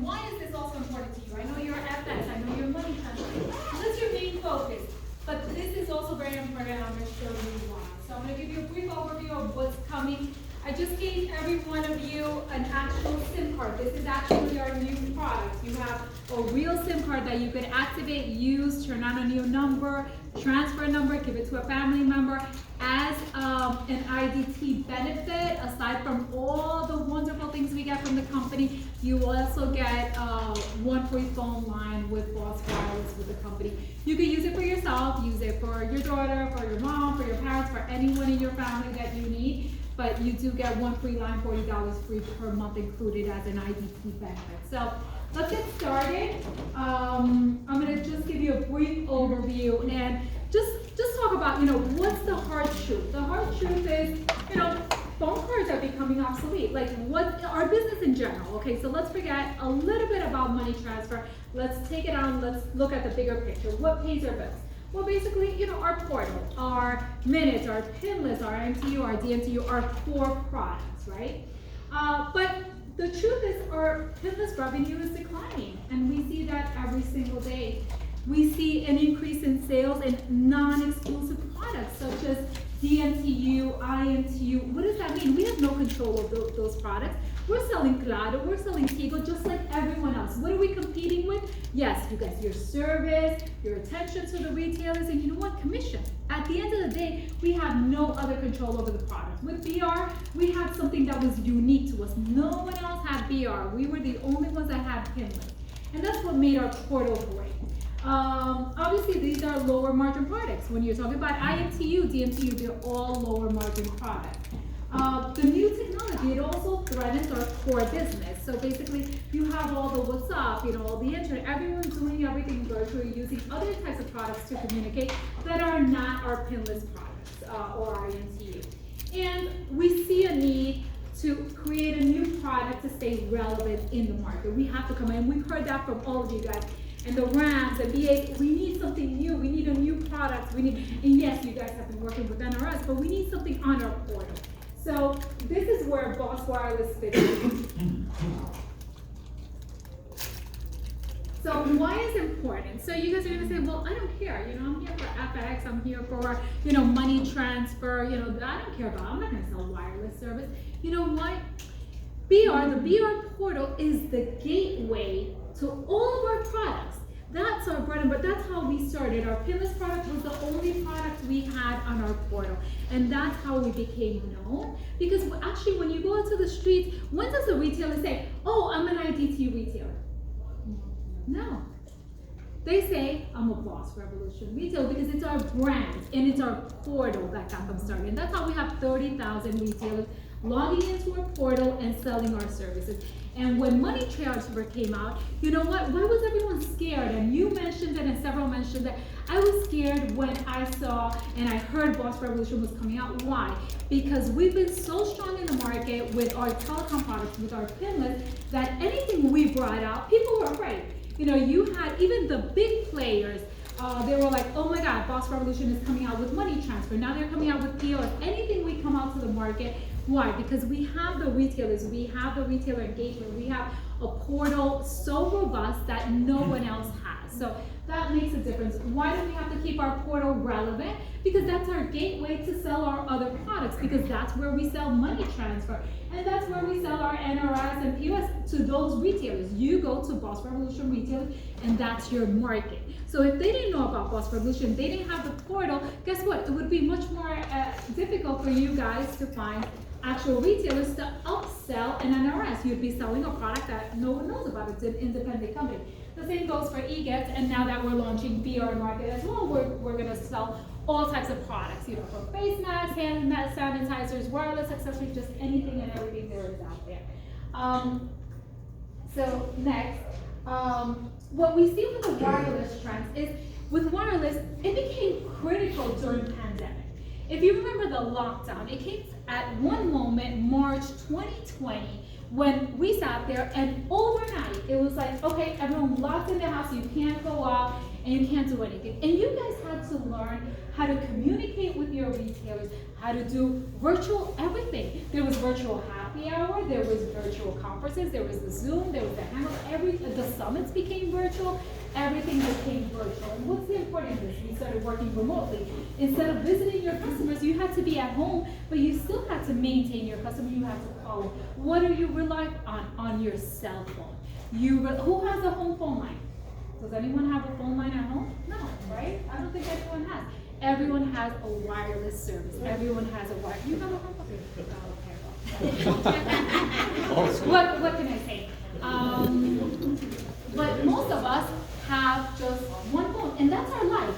why is this also important to you? I know you're FS, I know you're money transfer. That's your main focus. But this is also very important. I'm going to show you why. So I'm going to give you a brief overview of what's coming. I just gave every one of you an actual SIM card. This is actually our new product. You have a real SIM card that you could activate, use, turn on a new number, transfer a number, give it to a family member as an IDT benefit. Aside from all the wonderful things we get from the company, you will also get one free phone line with Boss Wireless with the company. You can use it for yourself, use it for your daughter, for your mom, for your parents, for anyone in your family that you need. But you do get one free line, $40 free per month included as an IDT benefit. So let's get started. I'm gonna just give you a brief overview and just talk about, what's the hard truth? The hard truth is, phone cards are becoming obsolete. Like what our business in general. Okay, so let's forget a little bit about money transfer. Let's take it on, let's look at the bigger picture. What pays our bills? Well, basically, our portal, our minutes, our pinless, our MTU, our DMTU, our core products, right? But the truth is our pinless revenue is declining, and we see that every single day. We see an increase in sales in non-exclusive products such as DMTU, IMTU. What does that mean? We have no control of those products. We're selling Claro, we're selling Tigo, just like everyone else. What are we competing with? Yes, you guys, your service, your attention to the retailers, and you know what? Commission. At the end of the day, we have no other control over the product. With BR, we had something that was unique to us. No one else had BR. We were the only ones that had pinless. And that's what made our portal great. Obviously, these are lower margin products. When you're talking about IMTU, DMTU, they're all lower margin products. The new technology, it also threatens our core business. So basically, you have all the WhatsApp, all the internet, everyone's doing everything virtually using other types of products to communicate that are not our pinless products or IMTU. And we see a need to create a new product to stay relevant in the market. We have to come in. We've heard that from all of you guys. And the RAMs and BAs, we need something new. We need a new product. And yes, you guys have been working with NRS, but we need something on our portal. So this is where Boss Wireless fits in. So why is it important? So you guys are gonna say, well, I don't care. I'm here for FX. I'm here for money transfer. I don't care about. I'm not gonna sell wireless service. You know what? The BR portal is the gateway to all of our products. That's our bread and butter. That's how we started. Our pinless product was the only product we had on our portal. And that's how we became known. Because actually, when you go out to the streets, when does a retailer say, oh, I'm an IDT retailer? No. They say, I'm a Boss Revolution retailer because it's our brand and it's our portal that got them started. And that's how we have 30,000 retailers logging into our portal and selling our services. And when money transfer came out, you know what? Why was everyone scared? And you mentioned it, and several mentioned that. I was scared when I saw and I heard Boss Revolution was coming out. Why? Because we've been so strong in the market with our telecom products, with our pinless, that anything we brought out, people were afraid. You had even the big players. They were like, oh my God, Boss Revolution is coming out with money transfer. Now they're coming out with POS. Anything we come out to the market. Why? Because we have the retailers, we have the retailer engagement, we have a portal so robust that no one else has. So that makes a difference. Why do we have to keep our portal relevant? Because that's our gateway to sell our other products, because that's where we sell money transfer. And that's where we sell our NRS and POS to those retailers. You go to Boss Revolution retailers, and that's your market. So if they didn't know about Boss Revolution, they didn't have the portal, guess what? It would be much more difficult for you guys to find actual retailers to upsell an NRS. You'd be selling a product that no one knows about. It's an independent company. The same goes for eGets, and now that we're launching BR market as well, we're going to sell all types of products, from face masks, hand sanitizers, wireless accessories, just anything and everything there is out there. So next, what we see with the wireless trends is with wireless, it became critical during the pandemic. If you remember the lockdown, it came at one moment, March 2020, when we sat there and overnight, it was like, okay, everyone locked in the house, you can't go out and you can't do anything. And you guys had to learn how to communicate with your retailers, how to do virtual everything. There was virtual happy hour, there was virtual conferences, there was the Zoom, there was the Hangout, the summits became virtual, everything became virtual. And what's the importance of this? We started working remotely. Instead of visiting your customers, you had to be at home, but you still had to maintain your customer, you had to call them. What are you relying on your cell phone? Who has a home phone line? Does anyone have a phone line at home? No, right? I don't think anyone has. Everyone has a wireless service. Everyone has a wireless. You have a home phone? What can I say? But most of us have just one phone, and that's our life.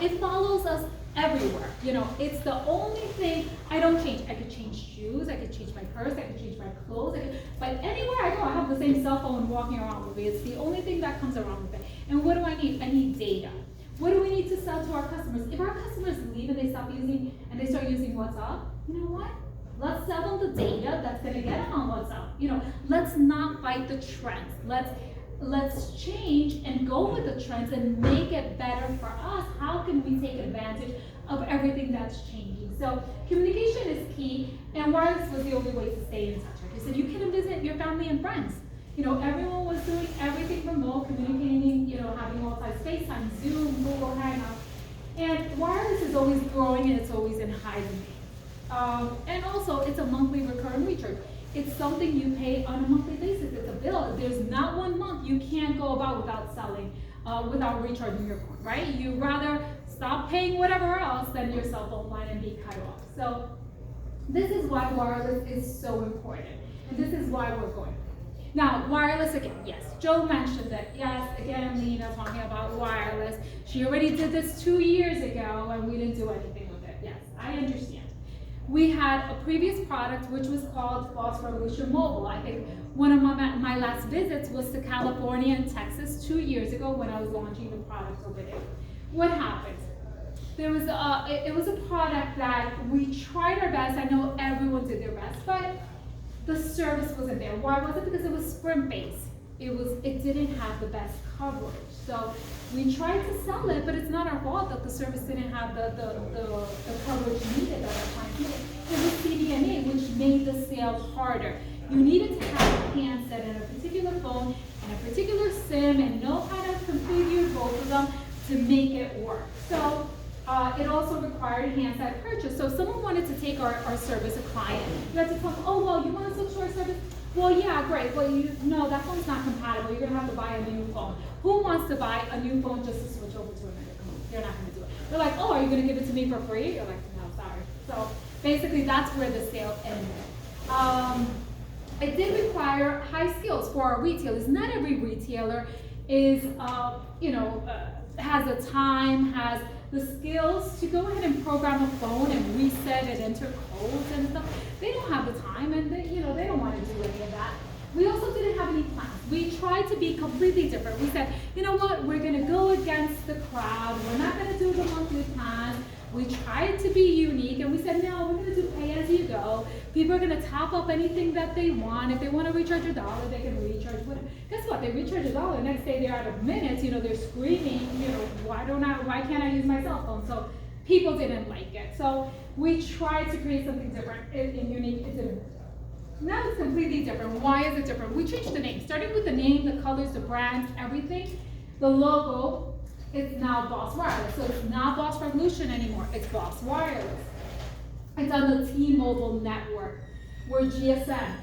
It follows us everywhere. It's the only thing I don't change. I could change shoes, I could change my purse, I could change my clothes, but anywhere I go, I have the same cell phone walking around with me. It's the only thing that comes around with it. And what do I need? I need data. What do we need to sell to our customers? If our customers leave and they stop using, and they start using WhatsApp, you know what? Let's sell them the data that's gonna get them on WhatsApp. Let's not fight the trends. Let's change and go with the trends and make it better for us. How can we take advantage of everything that's changing? So communication is key, and wireless was the only way to stay in touch. Like I said, you can visit your family and friends. Everyone was doing everything remote, communicating, having all types of FaceTime, Zoom, Google Hangouts. And wireless is always growing, and it's always in high demand. And also, it's a monthly recurring recharge. It's something you pay on a monthly basis. It's a bill. There's not one month you can't go about without selling, without recharging your phone, right? You'd rather stop paying whatever else than your cell phone line and be cut off. So this is why wireless is so important. And this is why we're going. Now, wireless again, yes. Joe mentioned that, yes, again, Lina talking about wireless. She already did this 2 years ago and we didn't do anything with it. Yes, I understand. We had a previous product which was called Boss Revolution Mobile. I think one of my last visits was to California and Texas 2 years ago when I was launching the product over there. What happened? It was a product that we tried our best. I know everyone did their best, but the service wasn't there. Why was it? Because it was sprint-based. It didn't have the best coverage. So we tried to sell it, but it's not our fault that the service didn't have the coverage needed that our clients needed. It was CDNA, which made the sale harder. You needed to have a handset and a particular phone and a particular SIM and know how to configure both of them to make it work. So it also required handset purchase. So if someone wanted to take our service, a client, you had to tell them, oh, well, you want to switch to our service? Well, yeah, great. Well, no, that phone's not compatible. You're going to have to buy a new phone. Who wants to buy a new phone just to switch over to another phone? You're not going to do it. They're like, oh, are you going to give it to me for free? You're like, no, sorry. So basically, that's where the sale ended. It did require high skills for our retailers. Not every retailer is, has the time, has the skills to go ahead and program a phone and reset and enter codes and stuff. They don't have the time, and they don't want to do any of that. We also didn't have any plans. We tried to be completely different. We said, you know what, we're going to go against the crowd. We're not going to do the monthly plan. We tried to be unique, and we said, no, we're going to do pay as you go. People are going to top up anything that they want. If they want to recharge $1, they can recharge. Guess what? They recharge $1. Next day they're out of minutes. They're screaming. Why can't I use my cell phone? So people didn't like it. So we tried to create something different and unique. It didn't. Now it's completely different. Why is it different? We changed the name. Starting with the name, the colors, the brands, everything. The logo. It's now Boss Wireless. So it's not Boss Revolution anymore. It's Boss Wireless. It's on the T-Mobile network. We're GSM,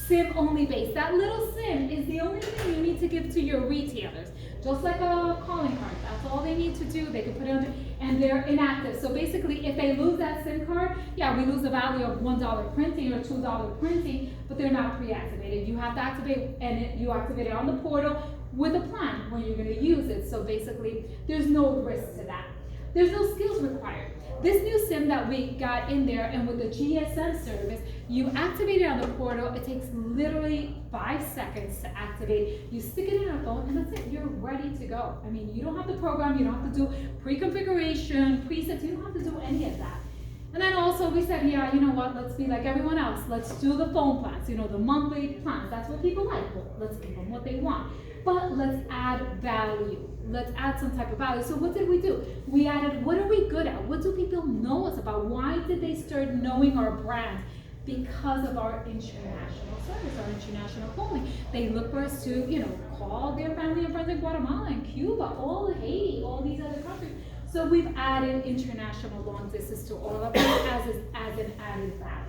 SIM only based. That little SIM is the only thing you need to give to your retailers. Just like a calling card. That's all they need to do. They can put it on, and they're inactive. So basically, if they lose that SIM card, yeah, we lose the value of $1 printing or $2 printing, but they're not pre-activated. You have to activate, and you activate it on the portal with a plan when you're going to use it. So basically, there's no risk to that. There's no skills required. This new SIM that we got in there, and with the GSM service, you activate it on the portal. It takes literally 5 seconds to activate. You stick it in a phone, and that's it. You're ready to go. I mean, you don't have to program. You don't have to do pre-configuration, presets. You don't have to do any of that. And then also we said, yeah, you know what, let's be like everyone else. Let's do the phone plans, the monthly plans. That's what people like. Well, let's give them what they want. But let's add value. Let's add some type of value. So what did we do? We added, what are we good at? What do people know us about? Why did they start knowing our brand? because of our international service, our international calling. They look for us to, call their family and friends in Guatemala and Cuba, all Haiti, all these other countries. So we've added international long distance to all of them as an added value.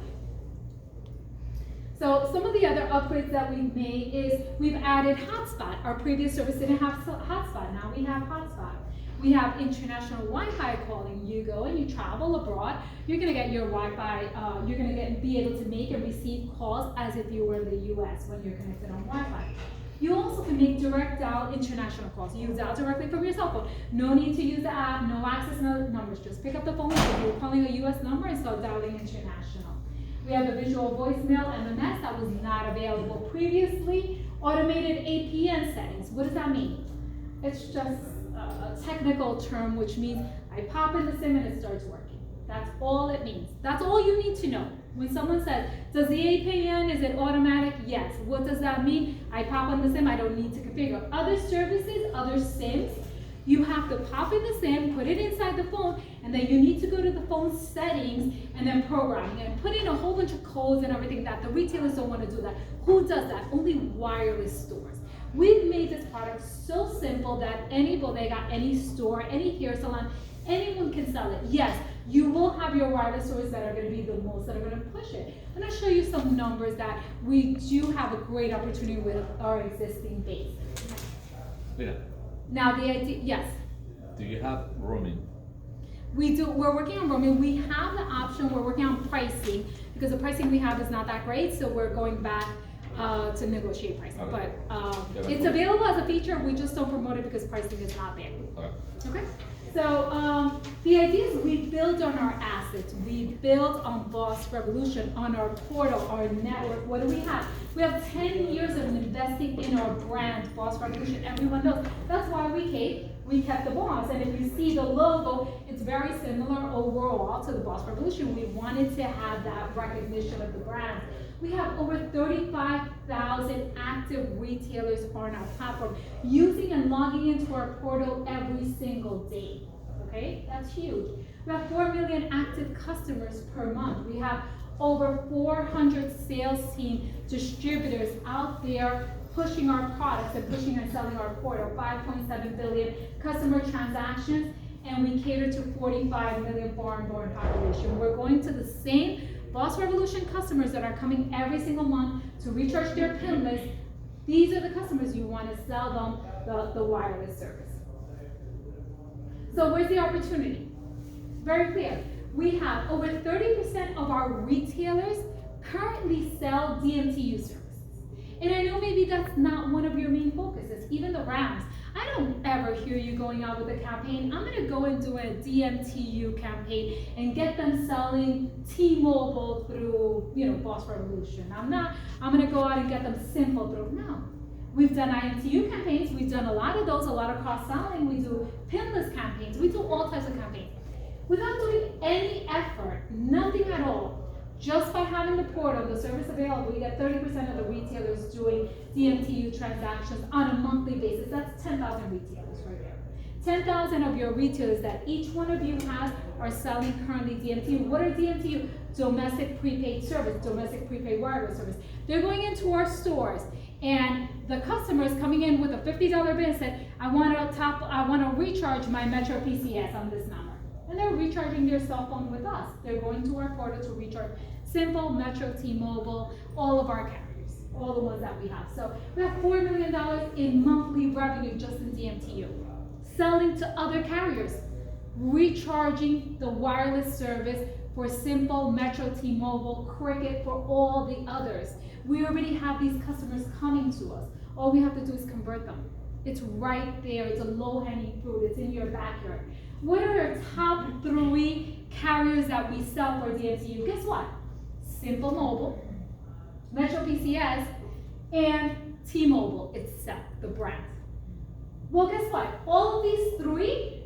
So some of the other upgrades that we've made is we've added hotspot. Our previous service didn't have hotspot. Now we have hotspot. We have international Wi-Fi calling. You go and you travel abroad, you're gonna get your Wi-Fi, you're gonna be able to make and receive calls as if you were in the US when you're connected on Wi-Fi. You also can make direct dial international calls. You dial directly from your cell phone. No need to use the app, no access, no numbers. Just pick up the phone if you're calling a US number and start dialing international. We have a visual voicemail MMS that was not available previously. Automated APN settings. What does that mean? It's just a technical term which means I pop in the SIM and it starts working. That's all it means. That's all you need to know. When someone says, does the APN, is it automatic? Yes. What does that mean? I pop on the SIM, I don't need to configure. Other services, other SIMs, you have to pop in the SIM, put it inside the phone, and then you need to go to the phone settings and then programming and put in a whole bunch of codes and everything that the retailers don't want to do that. Who does that? Only wireless stores. We've made this product so simple that any bodega, any store, any hair salon, anyone can sell it. Yes, you will have your wireless stores that are going to be the most that are going to push it. I'm going to show you some numbers that we do have a great opportunity with our existing base. Lina, Now the idea, yes. do you have roaming? We do, we're working on roaming. We have the option, we're working on pricing because the pricing we have is not that great, so we're going back to negotiate pricing. Okay. But it's available as a feature, we just don't promote it because pricing is not there. Okay? So the idea is we build on our assets. We build on Boss Revolution, on our portal, our network. What do we have? We have 10 years of investing in our brand, Boss Revolution. Everyone knows. That's why we kept the Boss. And if you see the logo, it's very similar overall to the Boss Revolution. We wanted to have that recognition of the brand. We have over 35,000 active retailers on our platform using and logging into our portal every single day. Okay, that's huge. We have 4 million active customers per month. We have over 400 sales team distributors out there pushing our products and pushing and selling our portal. 5.7 billion customer transactions, and we cater to 45 million foreign-born population. We're going to the same Boss Revolution customers that are coming every single month to recharge their PIN list. These are the customers you want to sell them the wireless service. So where's the opportunity? Very clear. We have over 30% of our retailers currently sell DMTU services. And I know maybe that's not one of your main focuses, even the Rams. I don't ever hear you going out with a campaign. I'm gonna go and do a DMTU campaign and get them selling T-Mobile through, Boss Revolution. I'm gonna go out and get them simple through, no. We've done IMTU campaigns, we've done a lot of those, a lot of cross-selling, we do pinless campaigns, we do all types of campaigns. Without doing any effort, nothing at all, just by having the portal, the service available, we get 30% of the retailers doing DMTU transactions on a monthly basis. That's 10,000 retailers right there. 10,000 of your retailers that each one of you has are selling currently DMTU. What are DMTU? Domestic prepaid service, domestic prepaid wireless service. They're going into our stores, and the customers coming in with a $50 bill said, I want to recharge my Metro PCS on this number. And they're recharging their cell phone with us. They're going to our portal to recharge Simple, Metro, T-Mobile, all of our carriers, all the ones that we have. So we have $4 million in monthly revenue just in DMTU. Selling to other carriers, recharging the wireless service for Simple, Metro, T-Mobile, Cricket, for all the others. We already have these customers coming to us. All we have to do is convert them. It's right there. It's a low-hanging fruit. It's in your backyard. What are our top 3 carriers that we sell for DMTU? Guess what? Simple Mobile, Metro PCS, and T-Mobile itself, the brand. Well, guess what? All of these 3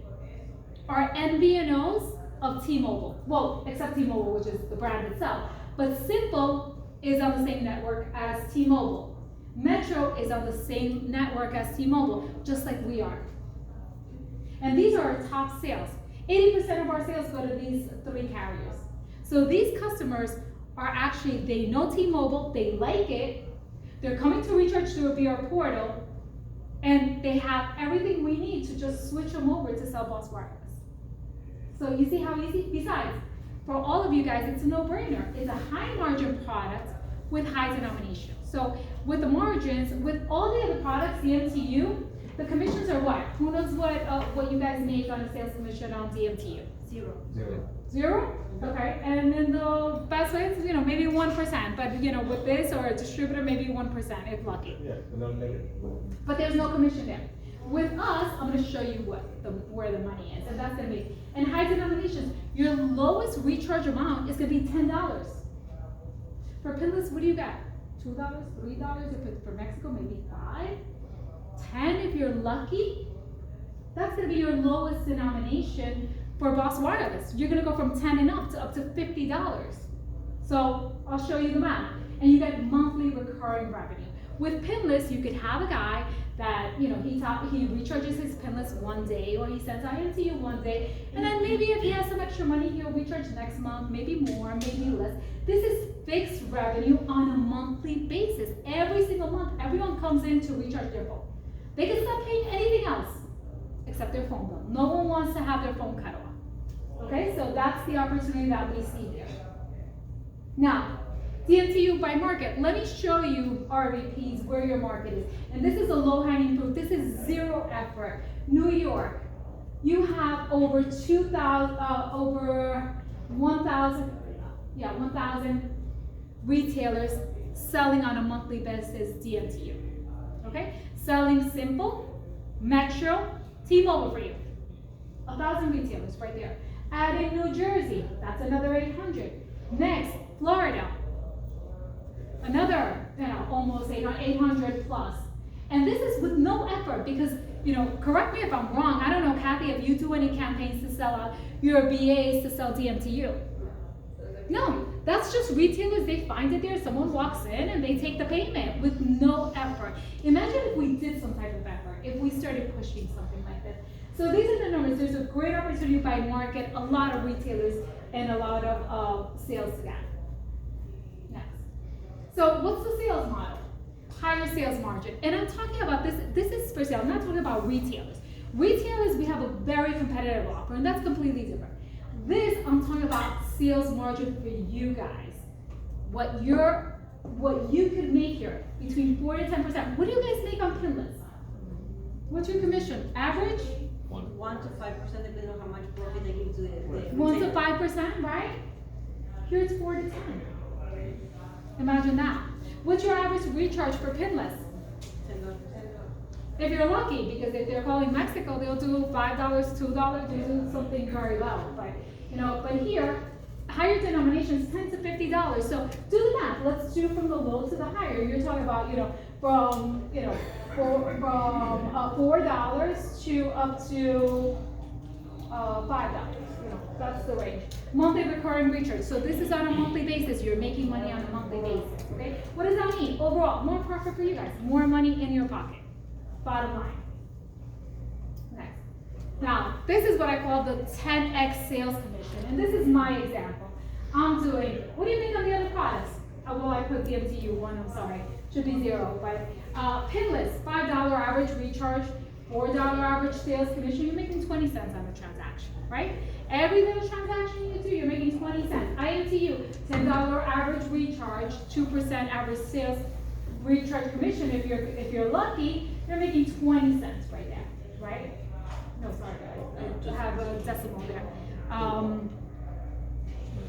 are MVNOs of T-Mobile. Well, except T-Mobile, which is the brand itself. But Simple is on the same network as T-Mobile. Metro is on the same network as T-Mobile, just like we are. And these are our top sales. 80% of our sales go to these 3 carriers. So these customers are actually, they know T-Mobile, they like it, they're coming to recharge through our portal, and they have everything we need to just switch them over to cell Boss Wireless. So you see how easy? Besides, for all of you guys, it's a no-brainer. It's a high margin product with high denomination. So with the margins, with all the other products, the MTU, the commissions are what? Who knows what you guys make on a sales commission on DMTU? Zero. Zero? Okay, and then the best way is, maybe 1%, but with this or a distributor, maybe 1% if lucky. Yeah, no negative. But there's no commission there. With us, I'm gonna show you where the money is, and that's gonna be, and high denominations, your lowest recharge amount is gonna be $10. For pinless, what do you got? $2, $3, if it's for Mexico, maybe 5, 10 if you're lucky. That's gonna be your lowest denomination for Boss Wireless. You're gonna go from 10 and up to $50. So I'll show you the math. And you get monthly recurring revenue. With pinless, you could have a guy that, he recharges his pinless one day, or he sends IM to you one day, and then maybe if he has some extra money, he'll recharge next month, maybe more, maybe less. This is fixed revenue on a monthly basis. Every single month, everyone comes in to recharge their phone. They can stop paying anything else except their phone bill. No one wants to have their phone cut off. Okay, so that's the opportunity that we see here. Now, DMTU by market. Let me show you RVPs where your market is. And this is a low-hanging fruit. This is zero effort. New York, you have over 1,000 retailers selling on a monthly basis DMTU. Okay? Selling Simple, Metro, T-Mobile for you. 1,000 retailers right there. Add in New Jersey, that's another 800. Next, Florida. Another, almost 800 plus. And this is with no effort because, correct me if I'm wrong, I don't know, Kathy, if you do any campaigns to sell out your BAs to sell DMTU. No, that's just retailers, they find it there, someone walks in and they take the payment with no effort. Imagine if we did some type of effort, if we started pushing something like this. So these are the numbers. There's a great opportunity by market, a lot of retailers, and a lot of sales to get. So what's the sales model? Higher sales margin. And I'm talking about this is for sale. I'm not talking about retailers. Retailers, we have a very competitive offer, and that's completely different. This, I'm talking about sales margin for you guys. What you could make here, between 4 to 10%. What do you guys make on pinless? What's your commission? Average? 1 to 5%, depending on how much profit they give to the 1 to 5%, right? Here it's 4 to 10. Imagine that. What's your average recharge for pinless? $10. If you're lucky, because if they're calling Mexico, they'll do $5, $2, they do something very well. But here, higher denominations, $10 to $50. So do the math. Let's do from the low to the higher. You're talking about, from $4 to up to $5. That's the range. Monthly recurring recharge. So this is on a monthly basis. You're making money on a monthly basis. Okay? What does that mean? Overall, more profit for you guys. More money in your pocket. Bottom line. Next. Now, this is what I call the 10x sales commission. And this is my example. I'm doing, what do you make on the other products? Well, I put DMTU 1, I'm sorry. Should be 0. But pinless, $5 average recharge, $4 average sales commission. You're making 20 cents on a transaction, right? Every little transaction you do, you're making 20 cents. IMTU, $10 average recharge, 2% average sales recharge commission. If you're lucky, you're making 20 cents right there, right? No, sorry guys, I have a decimal there.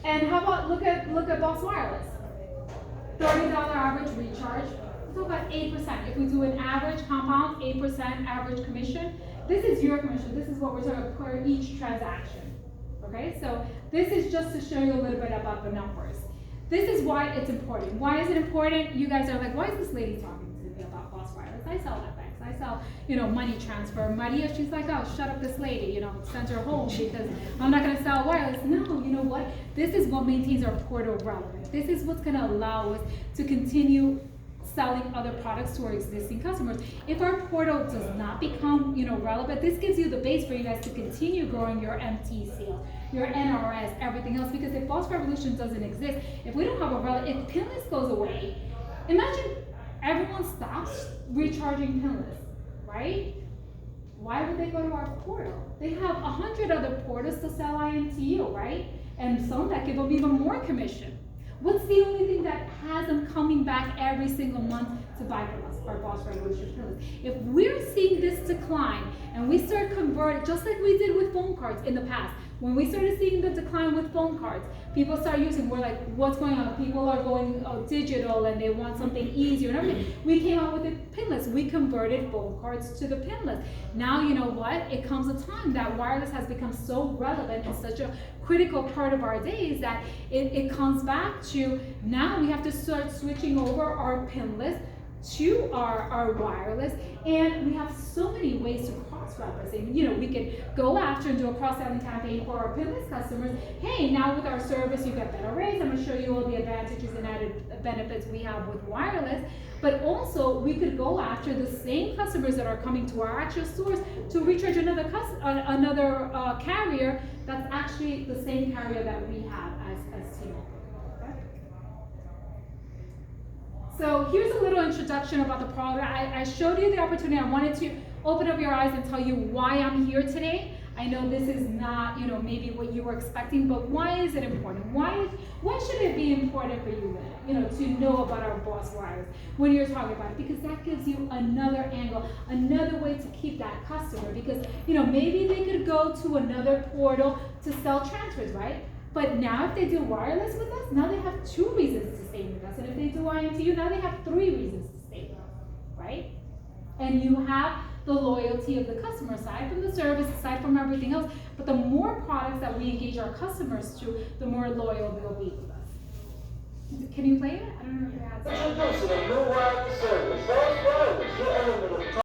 And how about look at Boss Wireless, $30 average recharge. Let's talk about 8%. If we do an average compound, 8% average commission. This is your commission. This is what we're talking about per each transaction. Okay, so this is just to show you a little bit about the numbers. This is why it's important. Why is it important? You guys are like, why is this lady talking to me about Boss Wireless? I sell FX. I sell, money transfer. Maria, she's like, oh, shut up this lady, send her home because I'm not gonna sell wireless. No, you know what? This is what maintains our portal relevant. This is what's gonna allow us to continue selling other products to our existing customers. If our portal does not become, relevant, this gives you the base for you guys to continue growing your MT sales, your NRS, everything else. Because if Boss Revolution doesn't exist, if we don't have if Pinless goes away, imagine everyone stops recharging Pinless, right? Why would they go to our portal? They have 100 other portals to sell IMTU, right? And some that give them even more commission. What's the only thing that has them coming back every single month to buy from us? Our Boss Revolution Pinless. If we're seeing this decline and we start converting, just like we did with phone cards in the past, when we started seeing the decline with phone cards, people start using, we're like, what's going on? People are going digital and they want something easier and everything. We came out with the Pinless. We converted phone cards to the Pinless. Now, you know what? It comes a time that wireless has become so relevant and such a critical part of our days that it comes back to now we have to start switching over our Pinless to our wireless, and we have so many ways to cross-reference. And we could go after and do a cross-selling campaign for our Pinless customers. Hey, now with our service, you get better rates. I'm going to show you all the advantages and added benefits we have with wireless. But also, we could go after the same customers that are coming to our actual stores to recharge another carrier that's actually the same carrier that we have as T-Mobile. So here's a little introduction about the product. I showed you the opportunity. I wanted to open up your eyes and tell you why I'm here today. I know this is not, maybe what you were expecting, but why is it important? Why should it be important for you, to know about our Boss Wireless when you're talking about it? Because that gives you another angle, another way to keep that customer. Because, maybe they could go to another portal to sell transfers, right? But now if they do wireless with us, now they have 2 reasons to stay with us. And if they do IMTU, now they have 3 reasons to stay with us, right? And you have the loyalty of the customer, aside from the service, aside from everything else. But the more products that we engage our customers to, the more loyal they'll be with us. Can you play it? I don't know if it has. Introducing a new wireless service, Boss Wireless, your element of